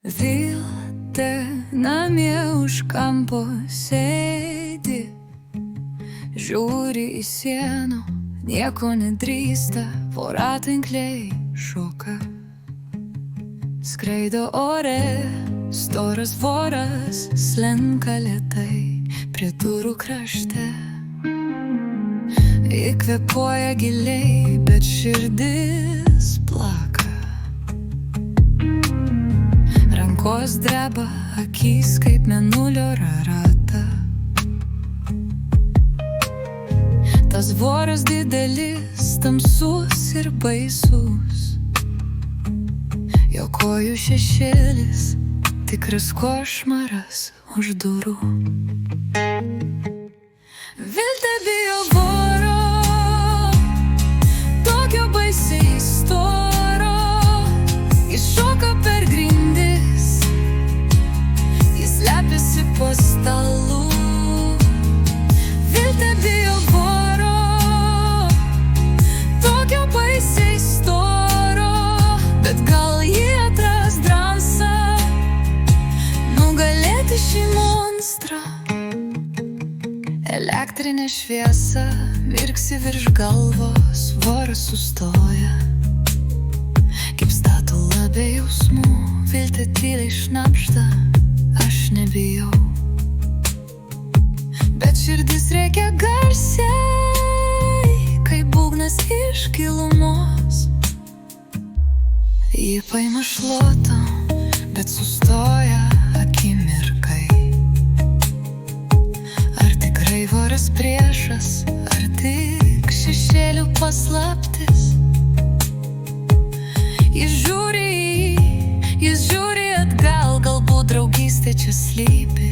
Viltė namie už kampo sėdi, žiūri į sieną, nieko nedrįsta, voratinkliai šoka. Skraido ore, storas voras, slenka lėtai prie durų krašte. Įkvėpuoja giliai, bet širdis plaka. Rankos dreba, akys kaip mėnulio rarata. Tas voras didelis, tamsus ir baisus, jo kojų šešėlis, tikras košmaras už durų. Viltė bijo voro, tokio baisiai storo. Jis šoka per grindis, jis slepiasi po stalu. Viltė bijo voro, tokio baisiai storo, bet gal jį atras drąsą nugalėti šį monstrą. Elektrinė šviesa mirksi virš galvos, voras sustoja. Kaip statula be jausmų, viltė tyliai šnabžda, aš nebijau. Bet širdis reikia garsiai, kaip būgnas iš gilumos. Ji paima šluotą, bet sustoja akimirkai. Voras priešas, ar tik šešėlių paslaptis? Jis žiūri atgal, galbūt draugystė čia slypi.